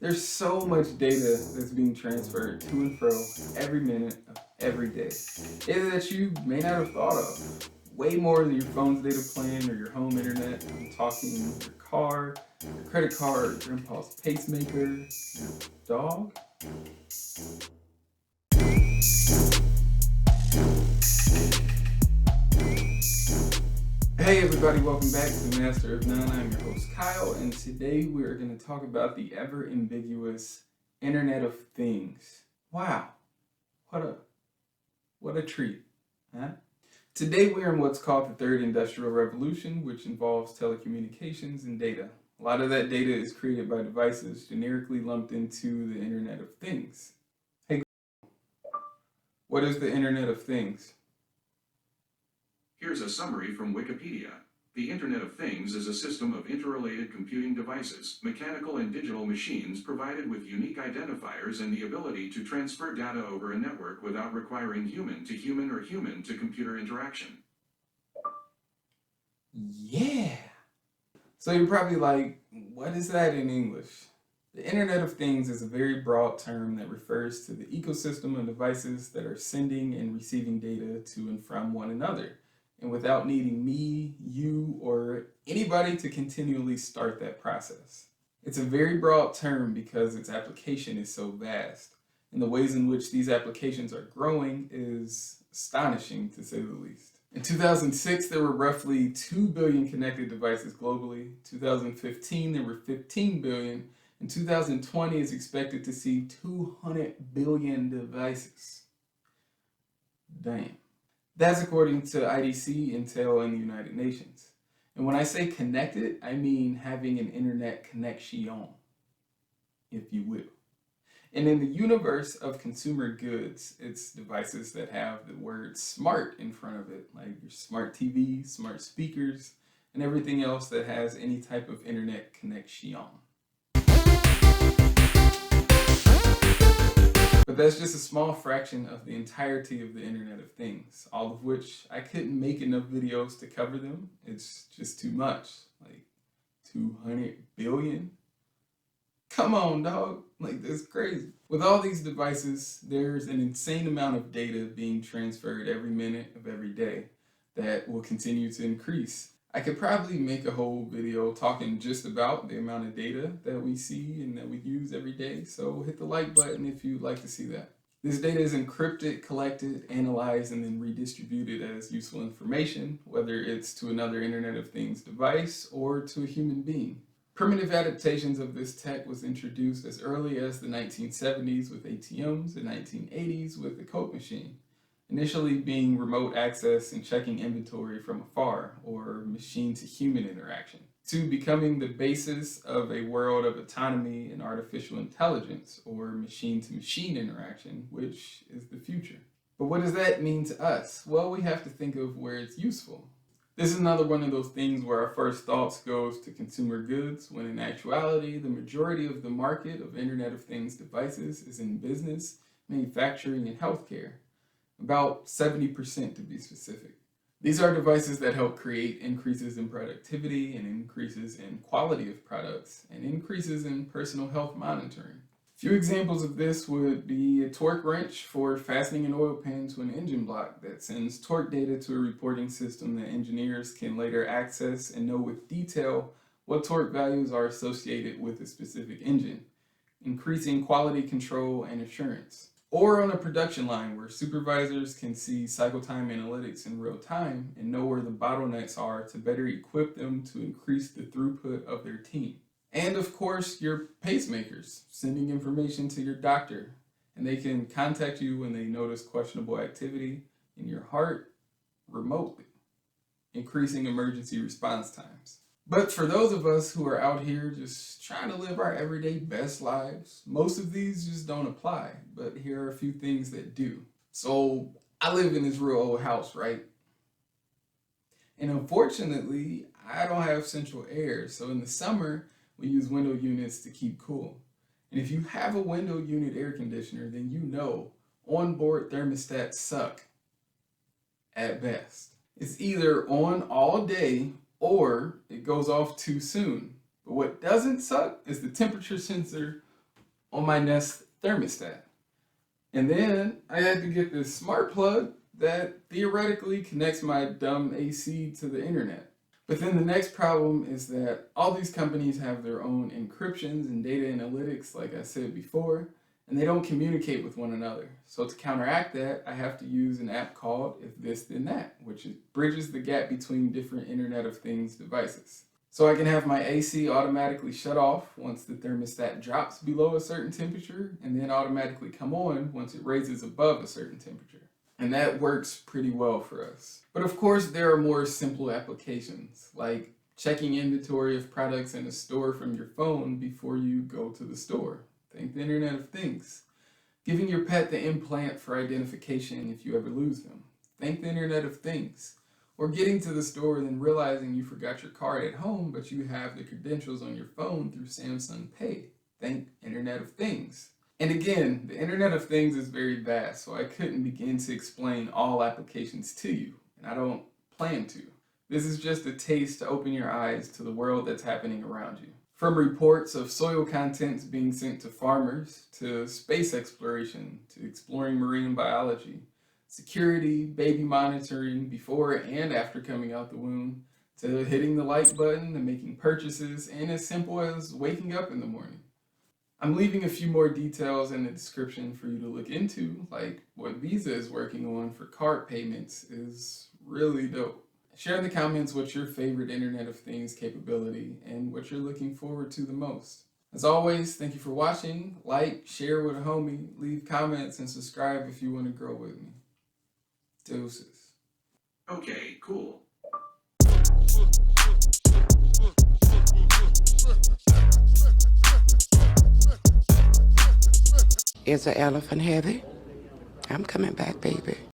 There's so much data that's being transferred to and fro every minute of every day. Data that you may not have thought of. Way more than your phone's data plan or your home internet. I'm talking your car, your credit card, grandpa's pacemaker, your dog. Hey everybody, welcome back to Master of None. I'm your host Kyle, and today we're going to talk about the ever ambiguous Internet of Things. Wow, what a treat, huh? Today we're in what's called the third industrial revolution, which involves telecommunications and data. A lot of that data is created by devices generically lumped into the Internet of Things. Hey, what is the Internet of Things? Here's a summary from Wikipedia. The Internet of Things is a system of interrelated computing devices, mechanical and digital machines provided with unique identifiers and the ability to transfer data over a network without requiring human-to-human or human-to-computer interaction. Yeah! So you're probably like, what is that in English? The Internet of Things is a very broad term that refers to the ecosystem of devices that are sending and receiving data to and from one another, and without needing me, you, or anybody to continually start that process. It's a very broad term because its application is so vast, and the ways in which these applications are growing is astonishing, to say the least. In 2006, there were roughly 2 billion connected devices globally. 2015, there were 15 billion. And 2020 is expected to see 200 billion devices. Damn. That's according to IDC, Intel, and the United Nations. And when I say connected, I mean having an internet connection, if you will. And in the universe of consumer goods, it's devices that have the word smart in front of it, like your smart TV, smart speakers, and everything else that has any type of internet connection. But that's just a small fraction of the entirety of the Internet of Things, all of which I couldn't make enough videos to cover them. It's just too much, like 200 billion? Come on, dog, like that's crazy. With all these devices, there's an insane amount of data being transferred every minute of every day that will continue to increase. I could probably make a whole video talking just about the amount of data that we see and that we use every day, so hit the like button if you'd like to see that. This data is encrypted, collected, analyzed, and then redistributed as useful information, whether it's to another Internet of Things device or to a human being. Primitive adaptations of this tech was introduced as early as the 1970s with ATMs, the 1980s with the Coke machine. Initially being remote access and checking inventory from afar, or machine-to-human interaction, to becoming the basis of a world of autonomy and artificial intelligence, or machine-to-machine interaction, which is the future. But what does that mean to us? Well, we have to think of where it's useful. This is another one of those things where our first thoughts goes to consumer goods, when in actuality, the majority of the market of Internet of Things devices is in business, manufacturing, and healthcare. About 70% to be specific. These are devices that help create increases in productivity and increases in quality of products and increases in personal health monitoring. A few examples of this would be a torque wrench for fastening an oil pan to an engine block that sends torque data to a reporting system that engineers can later access and know with detail what torque values are associated with a specific engine, increasing quality control and assurance. Or on a production line where supervisors can see cycle time analytics in real time and know where the bottlenecks are to better equip them to increase the throughput of their team. And of course, your pacemakers, sending information to your doctor, and they can contact you when they notice questionable activity in your heart remotely, increasing emergency response times. But for those of us who are out here just trying to live our everyday best lives, most of these just don't apply, but here are a few things that do. So I live in this real old house, right? And unfortunately, I don't have central air, so in the summer, we use window units to keep cool. And if you have a window unit air conditioner, then you know onboard thermostats suck at best. It's either on all day or it goes off too soon. But what doesn't suck is the temperature sensor on my Nest thermostat. And then I had to get this smart plug that theoretically connects my dumb AC to the internet. But then the next problem is that all these companies have their own encryptions and data analytics, like I said before, and they don't communicate with one another. So to counteract that, I have to use an app called If This Then That, which bridges the gap between different Internet of Things devices. So I can have my AC automatically shut off once the thermostat drops below a certain temperature, and then automatically come on once it raises above a certain temperature. And that works pretty well for us. But of course, there are more simple applications, like checking inventory of products in a store from your phone before you go to the store. Think the Internet of Things. Giving your pet the implant for identification if you ever lose them. Think the Internet of Things. Or getting to the store and then realizing you forgot your card at home, but you have the credentials on your phone through Samsung Pay. Think Internet of Things. And again, the Internet of Things is very vast, so I couldn't begin to explain all applications to you, and I don't plan to. This is just a taste to open your eyes to the world that's happening around you. From reports of soil contents being sent to farmers, to space exploration, to exploring marine biology, security, baby monitoring before and after coming out the womb, to hitting the like button and making purchases, and as simple as waking up in the morning. I'm leaving a few more details in the description for you to look into, like what Visa is working on for card payments is really dope. Share in the comments what's your favorite Internet of Things capability and what you're looking forward to the most. As always, thank you for watching. Like, share with a homie, leave comments, and subscribe if you want to grow with me. Deuces. Okay, cool. Is the elephant heavy? I'm coming back, baby.